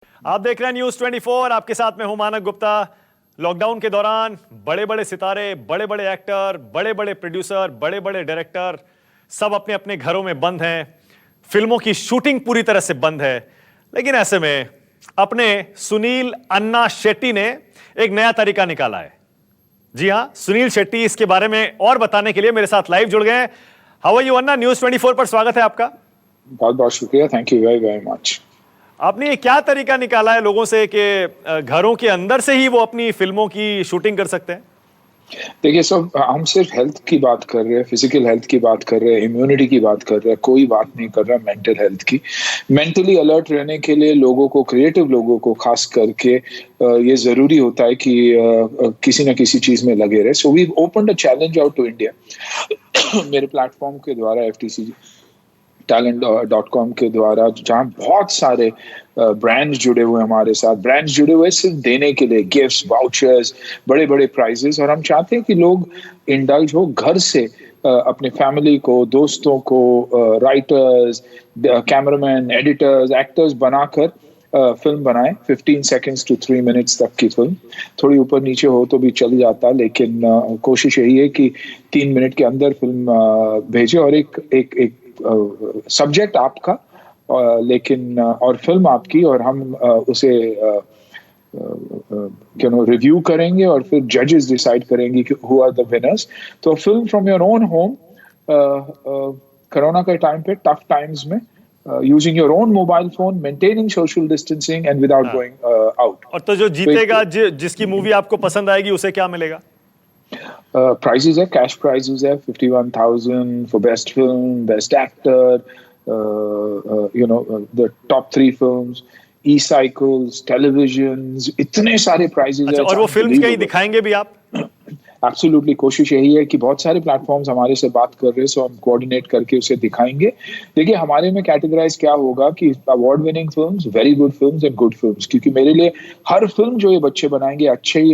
आप देख रहे हैं न्यूज 24। आपके साथ में हूं मानक गुप्ता। लॉकडाउन के दौरान बड़े बड़े सितारे, बड़े बड़े एक्टर, बड़े बड़े प्रोड्यूसर, बड़े बड़े डायरेक्टर सब अपने अपने घरों में बंद हैं। फिल्मों की शूटिंग पूरी तरह से बंद है। लेकिन ऐसे में अपने सुनील अन्ना शेट्टी ने एक नया तरीका निकाला है। जी हां, सुनील शेट्टी इसके बारे में और बताने के लिए मेरे साथ लाइव जुड़ गए हैं। How are you Anna? News 24 पर स्वागत है आपका। बहुत बहुत शुक्रिया, thank you very very much. आपने ये क्या तरीका निकाला है लोगों से कि घरों के अंदर से ही वो अपनी फिल्मों की शूटिंग कर सकते हैं? देखिए सब, हम सिर्फ हेल्थ की बात कर रहे हैं, फिजिकल हेल्थ की बात कर रहे हैं, इम्यूनिटी की बात कर रहे हैं, कोई बात नहीं कर रहा मेंटल हेल्थ की। मेंटली अलर्ट रहने के लिए लोगों को, क्रिएटिव लोगों को खास करके ये जरूरी होता है कि किसी ना किसी चीज में लगे रहे। So we opened a challenge out to India मेरे प्लेटफॉर्म के द्वारा, FTC talent.com के द्वारा, जहाँ बहुत सारे ब्रांड्स जुड़े हुए हमारे साथ। ब्रांड्स जुड़े हुए सिर्फ देने के लिए, गिफ्ट्स, वाउचर्स, बड़े बड़े प्राइजेस। और हम चाहते हैं कि लोग इंडल्ज हो घर से, अपने फैमिली को, दोस्तों को, राइटर्स, कैमरामैन, एडिटर्स, एक्टर्स बनाकर फिल्म बनाए। 15 सेकेंड्स टू 3 मिनट्स तक की फिल्म, थोड़ी ऊपर नीचे हो तो भी चल जाता, लेकिन कोशिश यही है कि 3 मिनट के अंदर फिल्म भेजे। और एक सब्जेक्ट आपका, लेकिन और फिल्म आपकी, और हम उसे रिव्यू करेंगे और फिर जजेस डिसाइड करेंगे कि हु आर द विनर्स। तो film from your own home, corona के टाइम पे, टफ टाइम्स में, using your own mobile phone, maintaining social distancing and without going out. और तो जो जीतेगा, जिसकी मूवी आपको पसंद आएगी, उसे क्या मिलेगा? Prizes है, कैश प्राइजेस है, 51,000 for best film, best actor, the top 3 films, e cycles, televisions, इतने सारे प्राइजेस है। अच्छा, और वो फिल्म्स कहीं दिखाएंगे भी आप? एब्सोल्युटली, कोशिश यही है कि बहुत सारे प्लेटफॉर्म्स हमारे से बात कर रहे हैं, सो हम कोऑर्डिनेट करके उसे दिखाएंगे। देखिए, हमारे में कैटेगराइज क्या होगा कि award winning films, very good films and good films. क्योंकि मेरे लिए हर फिल्म जो ये बच्चे बनाएंगे अच्छा ही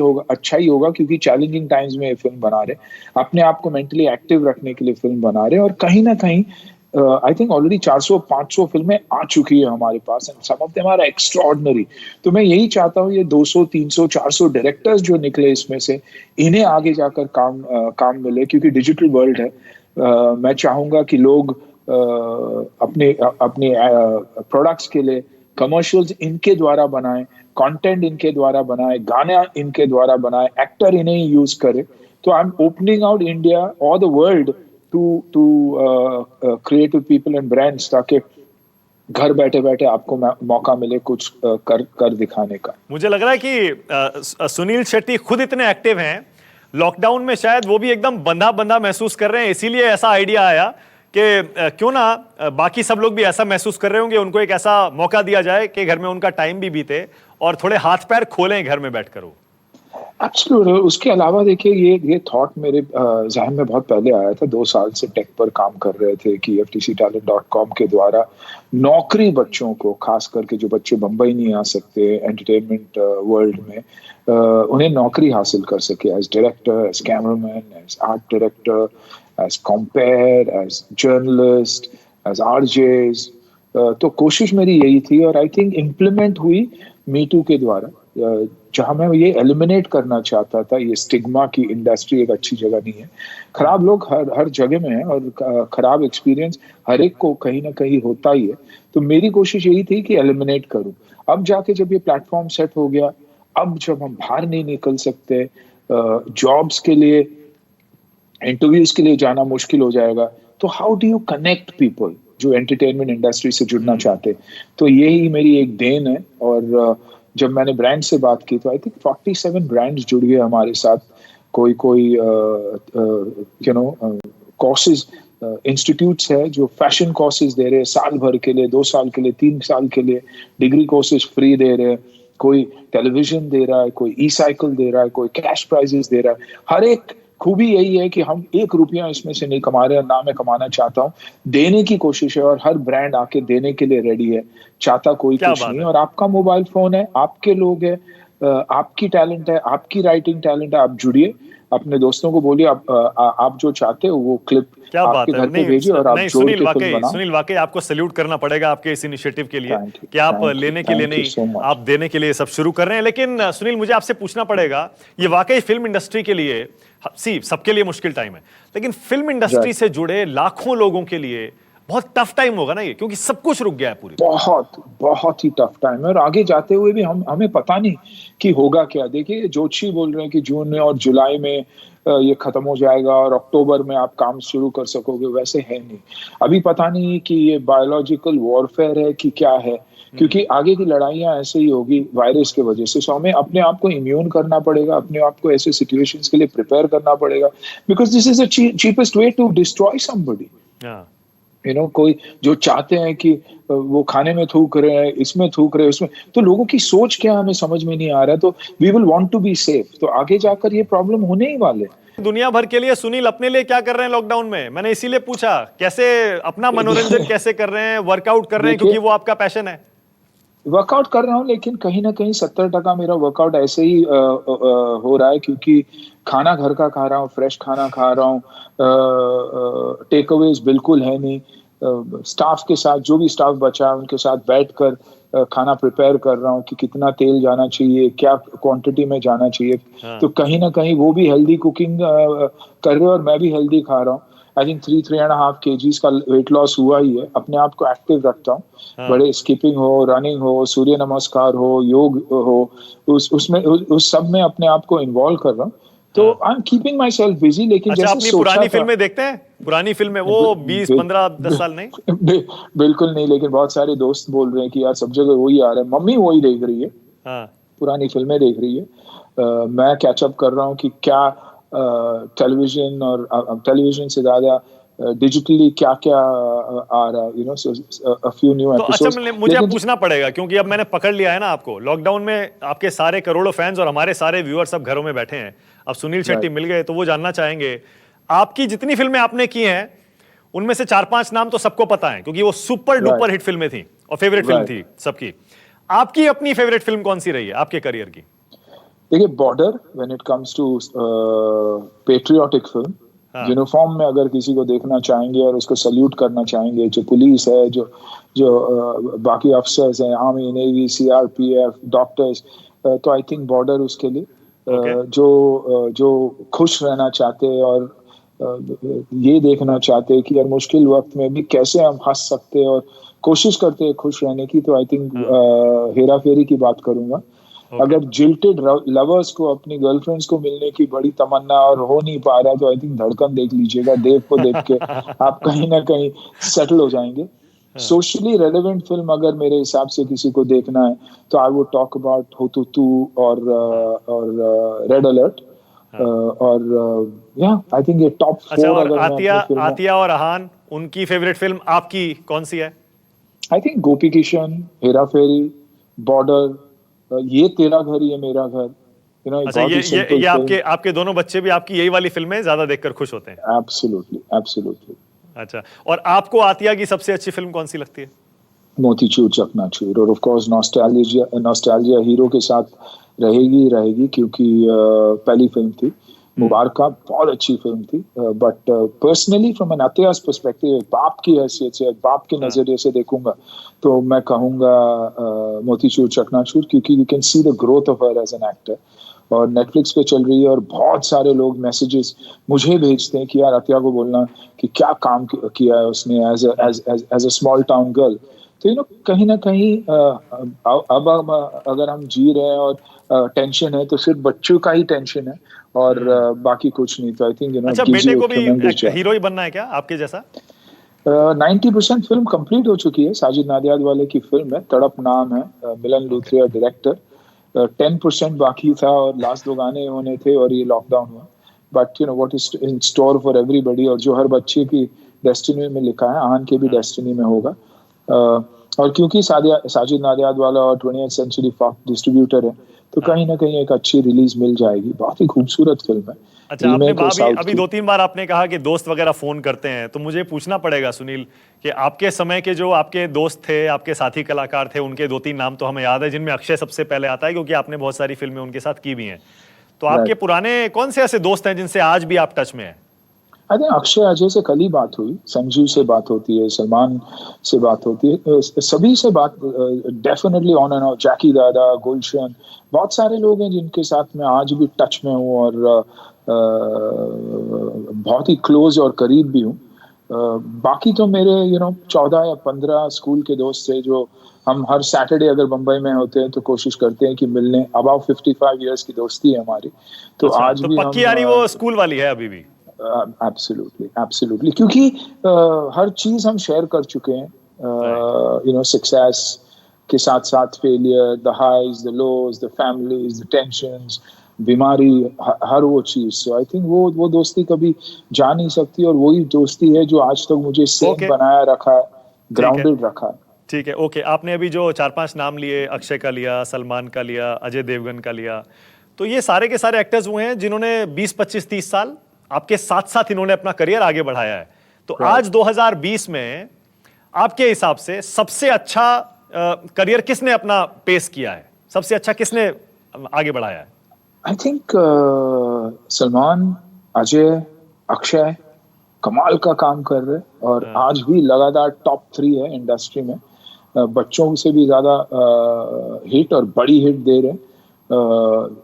होगा, क्योंकि चैलेंजिंग टाइम्स में ये फिल्म बना रहे, अपने आप को मेंटली एक्टिव रखने के लिए फिल्म बना रहे। और कहीं ना कहीं आई थिंक ऑलरेडी 400-500 फिल्में आ चुकी है हमारे पास, and some of them are extraordinary. तो मैं यही चाहता हूँ, ये 200, 300, 400 डायरेक्टर्स जो निकले इसमें से, इन्हें आगे जाकर काम मिले, क्योंकि डिजिटल वर्ल्ड है। मैं चाहूंगा कि लोग अपने अपने प्रोडक्ट्स के लिए कमर्शियल्स इनके द्वारा बनाएं, कंटेंट इनके द्वारा बनाएं, गाने इनके द्वारा बनाएं, एक्टर इन्हें यूज करे। तो I am opening out India और the world to creative people and brands, ताकि घर बैठे बैठे आपको मौका मिले कुछ कर दिखाने का। मुझे लग रहा है कि सुनील शेट्टी खुद इतने एक्टिव हैं, लॉकडाउन में शायद वो भी एकदम बंधा बंधा महसूस कर रहे हैं, इसीलिए ऐसा आइडिया आया कि क्यों ना बाकी सब लोग भी ऐसा महसूस कर रहे होंगे, उनको एक ऐसा मौका दिया जाए कि घर में उनका टाइम भी बीते और थोड़े हाथ पैर खोलें घर में बैठकर वो। एब्सोल्युटली। उसके अलावा देखिए, ये थॉट मेरे जहन में बहुत पहले आया था। 2 साल से टेक पर काम कर रहे थे कि FTCtalent.com के द्वारा नौकरी बच्चों को, खास करके जो बच्चे बम्बई नहीं आ सकते एंटरटेनमेंट वर्ल्ड में, उन्हें नौकरी हासिल कर सके, as director, as cameraman, as art director, as compere, as journalist, as RJs। तो कोशिश मेरी यही थी, और आई थिंक इम्प्लीमेंट हुई मीटू के द्वारा, जहां मैं ये एलिमिनेट करना चाहता था, ये स्टिग्मा की इंडस्ट्री एक अच्छी जगह नहीं है। खराब लोग हर जगह में हैं, और खराब एक्सपीरियंस हर एक को कहीं ना कहीं होता ही है। तो मेरी कोशिश यही थी कि एलिमिनेट करूं। अब जाके जब ये प्लेटफॉर्म सेट हो गया, अब जब हम बाहर नहीं निकल सकते, जॉब्स के लिए, इंटरव्यूज के लिए जाना मुश्किल हो जाएगा, तो how do you connect people जो एंटरटेनमेंट इंडस्ट्री से जुड़ना चाहते। तो यही मेरी एक देन है। और जब मैंने ब्रांड से बात की, तो आई थिंक 47 ब्रांड्स जुड़ गए हमारे साथ। कोई कोर्सेज, इंस्टीट्यूट्स है जो फैशन कोर्सेज दे रहे हैं, साल भर के लिए, 2 साल के लिए, 3 साल के लिए डिग्री कोर्सेज फ्री दे रहे हैं। कोई टेलीविजन दे रहा है, कोई ई-साइकिल दे रहा है, कोई कैश प्राइजेस दे रहा है। हर एक खूबी यही है कि हम 1 रुपया इसमें से नहीं कमा रहे, और ना मैं कमाना चाहता हूँ। देने की कोशिश है, और हर ब्रांड आके देने के लिए रेडी है, चाहता कोई कुछ नहीं। और आपका मोबाइल फोन है, आपके लोग है, आपकी टैलेंट है, आपकी राइटिंग टैलेंट है, आप जुड़िए। अपने दोस्तों को बोलिए, आप जो चाहते हो वो क्लिप क्या बात आपके है। घर पे नहीं भेजिए और आप नहीं, जोड़ सुनील के फिल्म वाकई, बनाओ। सुनील वाकई आपको सैल्यूट करना पड़ेगा आपके इस इनिशिएटिव के लिए थैंक यू, कि आप थैंक यू, लेने के लिए थैंक यू नहीं, सो आप मच। देने के लिए सब शुरू कर रहे हैं। लेकिन सुनील, मुझे आपसे पूछना पड़ेगा, ये वाकई फिल्म इंडस्ट्री के लिए, सी सबके लिए मुश्किल टाइम है, लेकिन फिल्म इंडस्ट्री से जुड़े लाखों लोगों के लिए बहुत टफ टाइम होगा ना ये, क्योंकि सब कुछ रुक गया है पूरी। बहुत बहुत ही टफ टाइम है, और आगे जाते हुए भी हमें पता नहीं कि होगा क्या। देखिए, जोशी बोल रहे हैं कि जून में और जुलाई में ये खत्म हो जाएगा और अक्टूबर में आप काम शुरू कर सकोगे, वैसे है नहीं। अभी पता नहीं कि ये बायोलॉजिकल वॉरफेयर है कि क्या है, क्योंकि आगे की लड़ाइयां ऐसे ही होगी वायरस के वजह से। सो हमें अपने आप को इम्यून करना पड़ेगा, अपने आप को ऐसे सिचुएशंस के लिए प्रिपेयर करना पड़ेगा, because this is the cheapest way to destroy somebody. हाँ, कोई जो चाहते हैं कि वो खाने में थूक रहे हैं, इसमें थूक रहे हैं, उसमें, तो लोगों की सोच क्या हमें समझ में नहीं आ रहा है। तो we will want to be safe, तो आगे जाकर ये प्रॉब्लम होने ही वाले। दुनिया भर के लिए सुनील अपने लिए क्या कर रहे हैं लॉकडाउन में? मैंने इसीलिए पूछा, कैसे अपना मनोरंजन कैसे कर रहे हैं, वर्कआउट कर रहे हैं, क्योंकि देखिए, वो आपका पैशन है। वर्कआउट कर रहा हूँ, लेकिन कहीं ना कहीं 70% मेरा वर्कआउट ऐसे ही हो रहा है, क्योंकि खाना घर का खा रहा हूँ, फ्रेश खाना खा रहा हूँ, टेक अवेज बिल्कुल है नहीं। स्टाफ के साथ, जो भी स्टाफ बचा है उनके साथ बैठकर खाना प्रिपेयर कर रहा हूँ कि कितना तेल जाना चाहिए, क्या क्वांटिटी में जाना चाहिए। हाँ, तो कहीं ना कहीं वो भी हेल्दी कुकिंग कर रहे हैं और मैं भी हेल्दी खा रहा हूँ। आई थिंक 3.5 kgs का वेट लॉस हुआ ही है। अपने आप को एक्टिव रखता हूँ, हाँ, बड़े स्किपिंग हो, रनिंग हो, सूर्य नमस्कार हो, योग हो, उस सब में अपने आप को इन्वॉल्व कर रहा हूँ। तो हाँ। I am keeping my self busy, लेकिन अच्छा, जैसे अपनी सोचा पुरानी था। फिल्में देखते हैं? पुरानी फिल्में वो बि, 20 बि, 15 10 बि, साल नहीं? बिल्कुल नहीं, लेकिन बहुत सारे दोस्त बोल रहे हैं कि यार सब जगह वही आ रहा है, मम्मी वही देख रही है, हाँ, पुरानी फिल्में देख रही है। मैं कैचअप कर रहा हूँ कि क्या टेलीविजन, और टेलीविजन से ज्यादा डिजिटली क्या क्या आ रहा है, अ फ्यू न्यू तो अच्छा, एपिसोड्स। मुझे अब लेकिन पूछना पड़ेगा, क्योंकि अब मैंने पकड़ लिया है ना आपको लॉकडाउन में, आपके सारे करोड़ों फैंस और हमारे सारे व्यूअर्स सब घरों में बैठे हैं। अब सुनील शेट्टी राइट, मिल गए तो वो जानना चाहेंगे, आपकी जितनी फिल्में आपने की हैं उनमें से 4-5 नाम तो सबको पता है, क्योंकि वो सुपर डुपर राइट, हिट फिल्में थी और फेवरेट फिल्म राइट। थी सबकी। आपकी अपनी फेवरेट फिल्म कौन सी रही है आपके करियर की? देखिए, Border, when it comes to patriotic film, हाँ, यूनिफॉर्म में अगर किसी को देखना चाहेंगे और उसको सल्यूट करना चाहेंगे, जो पुलिस है, जो जो बाकी अफसर्स हैं, आर्मी, नेवी, सीआरपीएफ, डॉक्टर्स, तो आई थिंक बॉर्डर उसके लिए। ओके, जो खुश रहना चाहते हैं और ये देखना चाहते हैं कि यार मुश्किल वक्त में भी कैसे हम हंस सकते हैं और कोशिश करते हैं खुश रहने की, तो आई थिंक हाँ, हेरा फेरी की बात करूंगा। ओके। अगर जिल्टेड लवर्स को अपनी गर्लफ्रेंड्स को मिलने की बड़ी तमन्ना और हो नहीं पा रहा, तो आई थिंक धड़कन देख लीजिएगा। देव को देख के आप कहीं ना कहीं सेटल हो जाएंगे। हाँ, सोशली रेलेवेंट फिल्म अगर मेरे हिसाब से किसी को देखना है, तो आई वुड टॉक अबाउट हुतुतु हाँ, और रेड अलर्ट। हाँ। और या आई थिंक ये टॉप अच्छा, 4 और अगर मैं आतिया, अपनी फिल्मों। आतिया और अहान, उनकी फेवरेट फिल्म आपकी कौन सी है? आई थिंक गोपी किशन, हेरा फेरी, बॉर्डर, ये तेरा घर ये मेरा घर, एक अच्छा, बहुत ये ही ये सिंपल ये फिल्म। आपके आपके दोनों बच्चे भी आपकी यही वाली फिल्में ज्यादा देखकर खुश होते हैं? Absolutely, absolutely. अच्छा, और आपको आतिया की सबसे अच्छी फिल्म कौन सी लगती है? मोतीचूर चकनाचूर, और of course nostalgia, nostalgia hero के साथ रहेगी ही रहेगी, क्योंकि पहली फिल्म थी। मुबारका बहुत अच्छी फिल्म थी, बट पर्सनली फ्रॉम एन अतियास पर्सपेक्टिव, बाप की हैसियत से, बाप के हाँ, नजरिए से देखूंगा, तो मैं कहूंगा मोतीचूर चकनाचूर, क्योंकि you can see the growth of her as an actor. और नेटफ्लिक्स पे चल रही है, और बहुत सारे लोग मैसेजेस मुझे भेजते हैं कि यार अतिया को बोलना कि क्या काम किया है उसने as a small town girl. तो कहीं ना कहीं अब अगर हम जी रहे हैं और टेंशन है, तो सिर्फ बच्चों का ही टेंशन है, और बाकी कुछ नहीं। तो आई थिंक अच्छा, गिव्स बेटे यू को भी ट्रेमेंडस जॉय। हीरो ही बनना है क्या आपके जैसा? 90% फिल्म कंप्लीट हो चुकी है। साजिद नादियाद वाले की फिल्म है, तड़प नाम है, मिलन ओके। लूथरिया डायरेक्टर। 10% बाकी था, और लास्ट 2 गाने होने थे, और ये लॉकडाउन हुआ। But what is in store for everybody, और जो हर बच्चे की डेस्टिनी में लिखा है, आन के भी हाँ, डेस्टिनी में होगा। और क्योंकि साजिद नादियाद वाला और 20th सेंचुरी फॉक्स डिस्ट्रीब्यूटर है, तो हाँ। कहीं ना कहीं एक अच्छी रिलीज मिल जाएगी। बहुत ही खूबसूरत फिल्म है, अच्छा, आपने रीमेक है अभी साउथ अभी की। 2-3 बार आपने कहा कि दोस्त वगैरह फोन करते हैं, तो मुझे पूछना पड़ेगा सुनील कि आपके समय के जो आपके दोस्त थे, आपके साथी कलाकार थे, उनके 2-3 नाम तो हमें याद है, जिनमें अक्षय सबसे पहले आता है, क्योंकि आपने बहुत सारी फिल्में उनके साथ की भी हैं। तो आपके पुराने कौन से ऐसे दोस्त हैं जिनसे आज भी आप टच में हैं? आई थिंक अक्षय अजय से कल ही बात हुई, संजीव से बात होती है, सलमान से बात होती है, सभी से बात डेफिनेटली ऑन एंड ऑफ, जैकी दादा, गुलशन, बहुत सारे लोग हैं जिनके साथ मैं आज भी टच में हूँ और बहुत ही क्लोज और करीब भी हूँ। बाकी तो मेरे 14 या 15 स्कूल के दोस्त थे जो हम हर सैटरडे अगर बम्बई में होते हैं तो कोशिश करते हैं कि मिलने। अबाउट 55 इयर्स की दोस्ती है हमारी, तो अच्छा, आज तो भी पक्की हम यारी वो स्कूल वाली है अभी भी? एब्सोल्युटली एब्सोल्युटली, क्योंकि हर चीज हम शेयर कर चुके हैं, सक्सेस के साथ साथ failure, the highs, the lows, the families, the tensions, बीमारी, हर वो चीज। सो आई थिंक वो दोस्ती कभी जा नहीं सकती, और वही दोस्ती है जो आज तक मुझे सेम बनाया रखा है, ग्राउंडेड रखा है। ठीक है, ओके। आपने अभी जो 4-5 नाम लिए, अक्षय का लिया, सलमान का लिया, अजय देवगन का लिया, तो ये सारे के सारे एक्टर्स हुए हैं जिन्होंने 20, 25, 30 साल आपके साथ साथ इन्होंने अपना करियर आगे बढ़ाया है। तो आज 2020 में आपके हिसाब से सबसे अच्छा करियर किसने अपना पेश किया है? सबसे अच्छा किसने आगे बढ़ाया है? आई थिंक सलमान, अजय, अक्षय कमाल का काम कर रहे हैं और आज भी लगातार टॉप 3 है इंडस्ट्री में। बच्चों से भी ज्यादा हिट और बड़ी हिट दे रहे हैं।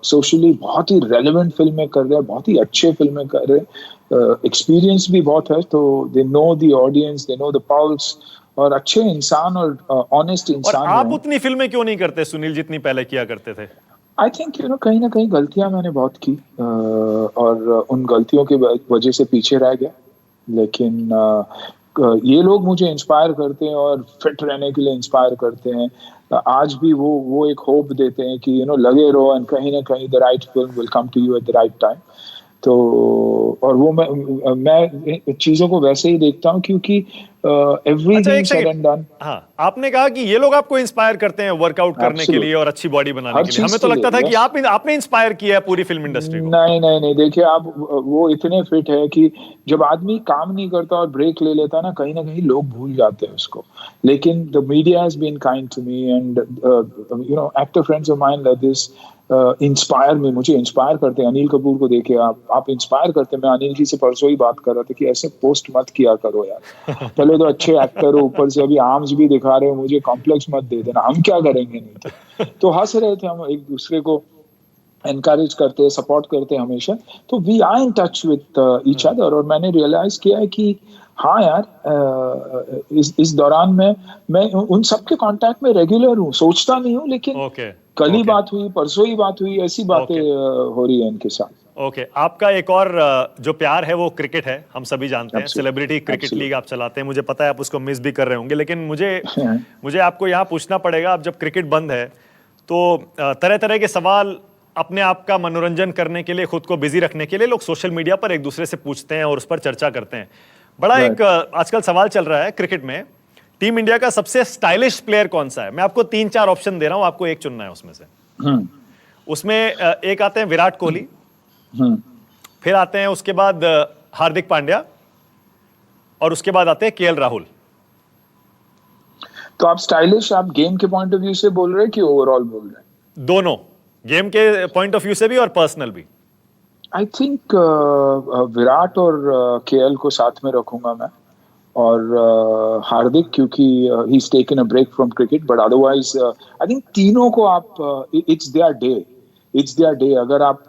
सोशली बहुत ही रेलेवेंट फिल्में कर रहे हैं, बहुत ही अच्छे फिल्में कर रहे हैं। एक्सपीरियंस भी बहुत है, तो they know the audience, they know the pulse, और अच्छे इंसान और ऑनेस्ट इंसान। और आप उतनी फिल्में क्यों नहीं करते सुनील जितनी पहले किया करते थे? आई थिंक कहीं ना कहीं गलतियां मैंने बहुत की, और उन गलतियों की वजह से पीछे रह गया। लेकिन ये लोग मुझे इंस्पायर करते हैं और फिट रहने के लिए इंस्पायर करते हैं। आज भी वो एक होप देते हैं कि लगे रहो, एंड कहीं ना कहीं the right film will come to you at the right time. तो और वो मैं चीजों को वैसे ही देखता हूँ, क्योंकि एवरीथिंग सेड एंड डन। हाँ, आपने कहा कि ये लोग आपको इंस्पायर करते हैं वर्कआउट करने के लिए और अच्छी बॉडी बनाने के लिए। हमें तो लगता था कि आपने इंस्पायर किया है पूरी फिल्म इंडस्ट्री को। नहीं, देखिए आप, वो इतने फिट है कि जब आदमी काम नहीं करता और ब्रेक ले लेता ना कहीं लोग भूल जाते हैं उसको। लेकिन the media has been kind to me, and actor friends of mine like this inspire me, मुझे इंस्पायर करते हैं। अनिल कपूर को देखे आप इंस्पायर करते हैं। मैं अनिल जी से परसों ही बात कर रहा था कि ऐसे पोस्ट मत किया करो यार, पहले तो अच्छे एक्टर हो, ऊपर से अभी आर्म्स भी दिखा रहे हो, मुझे कॉम्प्लेक्स मत दे देना, हम क्या करेंगे? नहीं तो हंस रहे थे हम, एक दूसरे को एनकरेज करते हैं, सपोर्ट करते हैं हमेशा। तो we are in touch with each other, और मैंने रियलाइज किया है कि हाँ यार, इस दौरान मैं उन सबके कांटेक्ट में रेगुलर हूँ, सोचता नहीं हूँ, लेकिन कल ही बात हुई, परसों ही बात हुई, ऐसी बातें हो रही है इनके साथ। ओके, आपका एक और जो प्यार है वो क्रिकेट है, हम सभी जानते हैं। सेलिब्रिटी क्रिकेट लीग आप चलाते हैं, मुझे पता है आप उसको मिस भी कर रहे होंगे, लेकिन मुझे आपको यहाँ पूछना पड़ेगा। अब जब क्रिकेट बंद है तो तरह तरह के सवाल अपने आप का मनोरंजन करने के लिए, खुद को बिजी रखने के लिए लोग सोशल मीडिया पर एक दूसरे से पूछते हैं और उस पर चर्चा करते हैं। बड़ा एक आजकल सवाल चल रहा है क्रिकेट में, टीम इंडिया का सबसे स्टाइलिश प्लेयर कौन सा है? मैं आपको 3-4 ऑप्शन दे रहा हूं, आपको एक चुनना है उसमें से। उसमें एक आते हैं विराट कोहली, फिर आते हैं उसके बाद हार्दिक पांड्या, और उसके बाद आते हैं केएल राहुल। तो आप स्टाइलिश, आप गेम के पॉइंट ऑफ व्यू से बोल रहे हैं कि ओवरऑल बोल रहे हैं? दोनों, गेम के पॉइंट ऑफ व्यू से भी और पर्सनल भी। आई थिंक विराट और केएल को साथ में रखूंगा मैं, और हार्दिक, क्योंकि he is taken a break from cricket, but otherwise I think तीनों को आप, इट्स देयर डे। अगर आप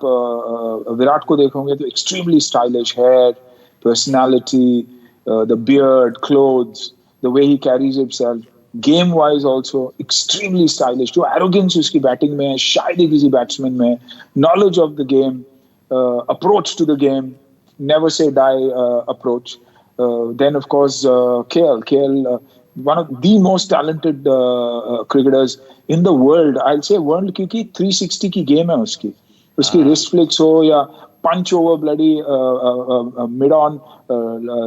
विराट को देखोगे तो extremely stylish hair, personality, the beard, clothes, the way he carries himself, game wise also extremely stylish. जो arrogance उसकी बैटिंग में है, शायद ही किसी बैट्समैन में, knowledge of the game, approach to the game, never say die approach. Then of course KL, one of the most talented cricketers in the world. I'll say world, क्योंकि 360 की game है उसकी wrist flicks हो या punch over bloody mid on,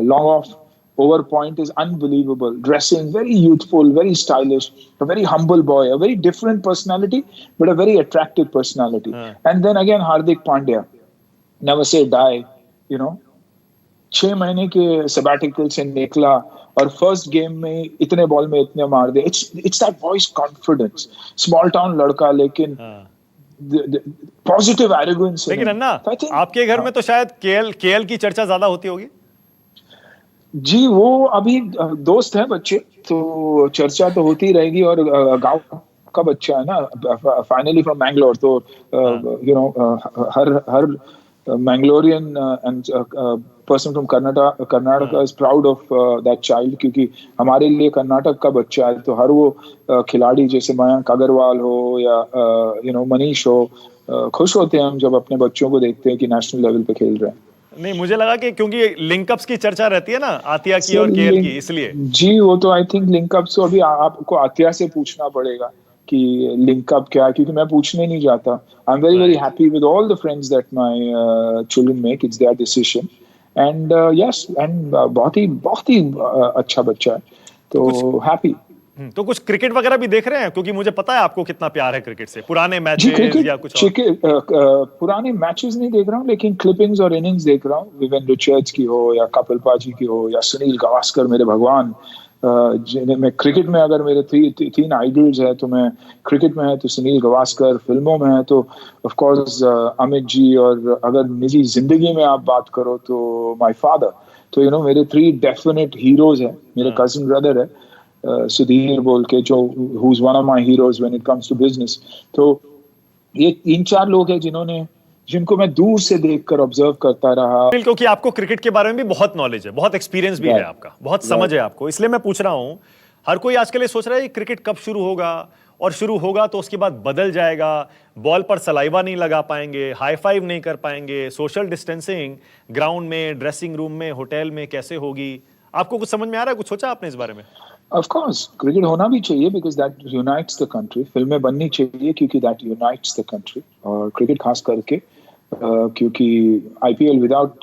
long off over point is unbelievable. Dressing very youthful, very stylish, a very humble boy, a very different personality, but a very attractive personality. And then again Hardik Pandya, never say die, 6 महीने के sabbatical से निकला और first game में इतने ball में इतने मार दे। It's that boy's confidence, small town लड़का, लेकिन पॉजिटिव एरोगेंस। लेकिन अन्ना, आपके घर में तो शायद केएल की चर्चा ज्यादा होती होगी। जी, वो अभी दोस्त हैं बच्चे, तो चर्चा तो होती रहेगी। और गांव का बच्चा है ना, फाइनली फ्रॉम मैंगलोर, तो you know her Mangalorean and person from Karnataka is proud of that child, क्योंकि हमारे लिए कर्नाटक का बच्चा है। तो हर वो खिलाड़ी जैसे मयंक अग्रवाल हो या मनीष हो, खुश होते हैं हम जब अपने बच्चों को देखते हैं कि नेशनल लेवल पे खेल रहे हैं। नहीं, मुझे लगा कि क्योंकि लिंकअप्स की चर्चा रहती है ना, आतिया की और सर केएल की, इसलिए। जी, वो तो आई थिंक लिंकअप से अभी आपको आतिया से पूछना पड़ेगा कि लिंकअप क्या है, क्योंकि मैं पूछने नहीं जाता। I am very very happy with all the friends that my children make, it's there decision. And yes, and बहुत ही अच्छा बच्चा है, तो हैप्पी। तो कुछ क्रिकेट वगैरह भी देख रहे हैं, क्योंकि मुझे पता है आपको कितना प्यार है क्रिकेट से, पुराने जी, मैचेस या कुछ और? पुराने मैचेस नहीं देख रहा हूँ, लेकिन क्लिपिंग्स और इनिंग्स देख रहा हूँ। विवेन रिचर्ड्स की हो या कपिल पाजी की हो या सुनील गावस्कर, मेरे भगवान। जिन्हें मैं क्रिकेट में, अगर मेरे तीन आइडल्स है, तो मैं क्रिकेट में है तो सुनील गावस्कर, फिल्मों में है तो ऑफ कोर्स अमित जी, और अगर निजी जिंदगी में आप बात करो तो माय फादर। तो मेरे 3 डेफिनेट हीरोज है। मेरे कजिन ब्रदर है सुधीर बोल के, जो who is one of my heroes when it comes to business. तो ये 3-4 लोग हैं जिनको मैं दूर से देखकर ऑब्जर्व करता रहा। क्योंकि आपको क्रिकेट के बारे में भी बहुत नॉलेज है, बहुत एक्सपीरियंस भी है आपका, बहुत समझ है आपको, इसलिए मैं पूछ रहा हूं। हर कोई आजकल ये सोच रहा है कि क्रिकेट कब शुरू होगा, और शुरू होगा तो उसके बाद बदल जाएगा, बॉल पर सलाइवा नहीं लगा पाएंगे, हाई फाइव नहीं कर पाएंगे, सोशल डिस्टेंसिंग ग्राउंड में, ड्रेसिंग रूम में, होटल में कैसे होगी। आपको कुछ समझ में आ रहा है? कुछ सोचा आपने इस बारे में? ऑफ कोर्स क्रिकेट होना भी चाहिए, because that unites the country. फिल्में बननी चाहिए क्योंकि दैट यूनाइट्स द कंट्री, और क्रिकेट खास करके क्योंकि आईपीएल विदाउट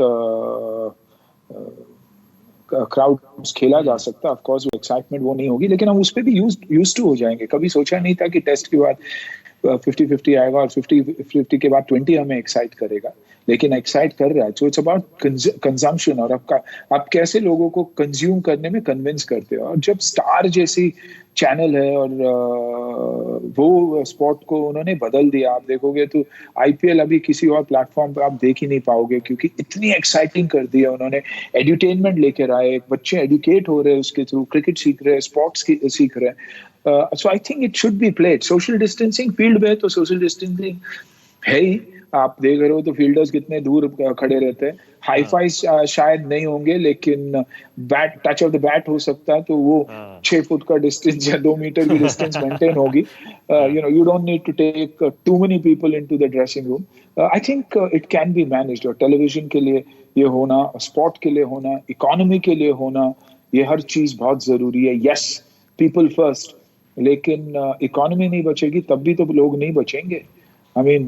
क्राउड खेला जा सकता है। ऑफ कोर्स वो एक्साइटमेंट वो नहीं होगी, लेकिन हम उस पर भी यूज टू हो जाएंगे। कभी सोचा नहीं था कि टेस्ट के बाद 50-50 आएगा और 50-50 के बाद 20 हमें एक्साइट करेगा, लेकिन एक्साइट कर रहा है। सो इट्स अबाउट कंजम्पशन, और आप कैसे लोगों को कंज्यूम करने में कन्विंस करते हो। और जब स्टार जैसी चैनल है और वो स्पॉट को उन्होंने बदल दिया, आप देखोगे तो आईपीएल अभी किसी और प्लेटफॉर्म पे आप देख ही नहीं पाओगे, क्योंकि इतनी एक्साइटिंग कर दिया उन्होंने। एड्यूटेनमेंट लेकर आए, बच्चे एडुकेट हो रहे हैं उसके थ्रू, क्रिकेट सीख रहे हैं, स्पोर्ट्स सीख रहे हैं। So I think it should be played. Social distancing field में तो सोशल डिस्टेंसिंग है ही, आप देख रहे हो तो फील्डर्स कितने दूर खड़े रहते हैं। हाई फाई शायद नहीं होंगे, लेकिन bat, touch of the bat हो सकता है, तो वो 6 फुट का डिस्टेंस या 2 मीटर की डिस्टेंस मेंटेन होगी। You don't need to take too many people into the dressing room. I think it can be managed. और टेलीविजन के लिए ये होना, स्पोर्ट के लिए होना, इकोनॉमी के लिए होना, ये हर चीज बहुत जरूरी है। यस, पीपल फर्स्ट, लेकिन इकोनॉमी नहीं बचेगी तब भी तो लोग नहीं बचेंगे। I mean,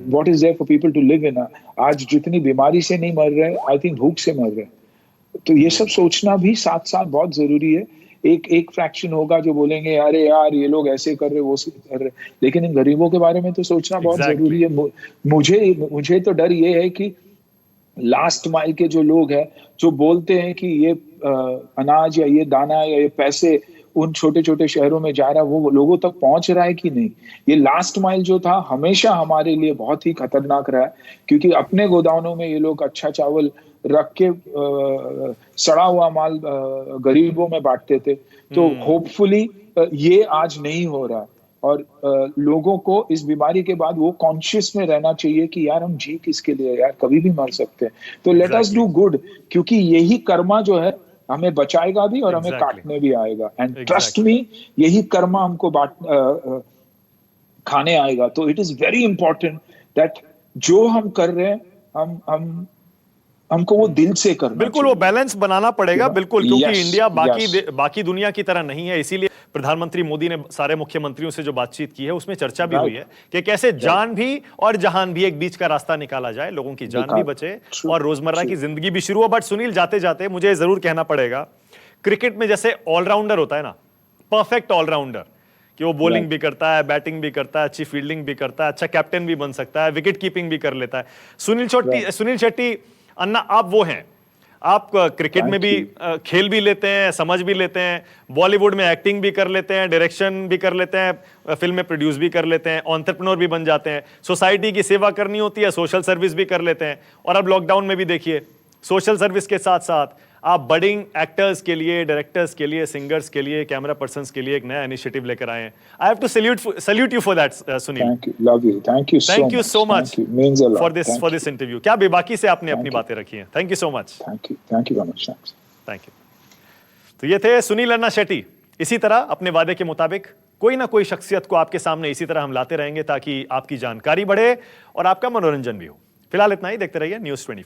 what is there for people to live in? आज जितनी बीमारी से नहीं मर रहे, आई थिंक भूख से मर रहे। तो ये सब सोचना भी साथ साथ बहुत जरूरी है। एक फ्रैक्शन होगा जो बोलेंगे अरे यार ये लोग ऐसे कर रहे, वो कर रहे, लेकिन इन गरीबों के बारे में तो सोचना बहुत जरूरी है। मुझे तो डर ये है कि लास्ट माइल के जो लोग हैं, जो बोलते हैं कि ये अनाज या ये दाना या ये पैसे उन छोटे छोटे शहरों में जा रहा है, वो लोगों तक पहुंच रहा है कि नहीं। ये लास्ट माइल जो था हमेशा हमारे लिए बहुत ही खतरनाक रहा है, क्योंकि अपने गोदामों में ये लोग अच्छा चावल रख के सड़ा हुआ माल गरीबों में बांटते थे। तो होपफुली ये आज नहीं हो रहा। और लोगों को इस बीमारी के बाद वो कॉन्शियस में रहना चाहिए कि यार हम जी किसके लिए, यार कभी भी मर सकते हैं। तो लेट अस डू गुड, क्योंकि यही कर्मा जो है हमें बचाएगा भी और हमें काटने भी आएगा। एंड ट्रस्ट मी, यही कर्मा हमको खाने आएगा। तो it is very important that जो हम कर रहे हैं हमको वो दिल से करना। बिल्कुल, वो बैलेंस बनाना पड़ेगा। बिल्कुल, क्योंकि इंडिया बाकी दुनिया की तरह नहीं है। इसीलिए प्रधानमंत्री मोदी ने सारे मुख्यमंत्रियों से जो बातचीत की है उसमें चर्चा भी हुई है कि कैसे जान भी और जहान भी एक बीच का रास्ता निकाला जाए, लोगों की जान भी बचे और रोजमर्रा की जिंदगी भी शुरू हो। बट सुनील, जाते जाते मुझे जरूर कहना पड़ेगा, क्रिकेट में जैसे ऑलराउंडर होता है ना, परफेक्ट ऑलराउंडर, कि वो बॉलिंग भी करता है, बैटिंग भी करता है, अच्छी फील्डिंग भी करता है, अच्छा कैप्टन भी बन सकता है, विकेट कीपिंग भी कर लेता है। सुनील शेट्टी अन्ना आप वो हैं। आप क्रिकेट में भी खेल भी लेते हैं, समझ भी लेते हैं, बॉलीवुड में एक्टिंग भी कर लेते हैं, डायरेक्शन भी कर लेते हैं, फिल्में प्रोड्यूस भी कर लेते हैं, एंटरप्रेन्योर भी बन जाते हैं, सोसाइटी की सेवा करनी होती है, सोशल सर्विस भी कर लेते हैं। और अब लॉकडाउन में भी देखिए, सोशल सर्विस के साथ साथ आप बडिंग एक्टर्स के लिए, डायरेक्टर्स के लिए, सिंगर्स के लिए, कैमरा पर्सन्स के लिए एक नया इनिशिएटिव लेकर आए हैं। I have to salute you for that Sunil. Thank you, love you, thank you so much means a lot for this interview. क्या बेबाकी से आपने अपनी बातें रखी हैं। Thank you so much. Thank you very much. Thank you. तो ये थे सुनील अन्ना शेट्टी। इसी तरह अपने वादे के मुताबिक कोई ना कोई शख्सियत को आपके सामने इसी तरह हम लाते रहेंगे ताकि आपकी जानकारी बढ़े और आपका मनोरंजन भी हो। फिलहाल इतना ही। देखते रहिए News 24।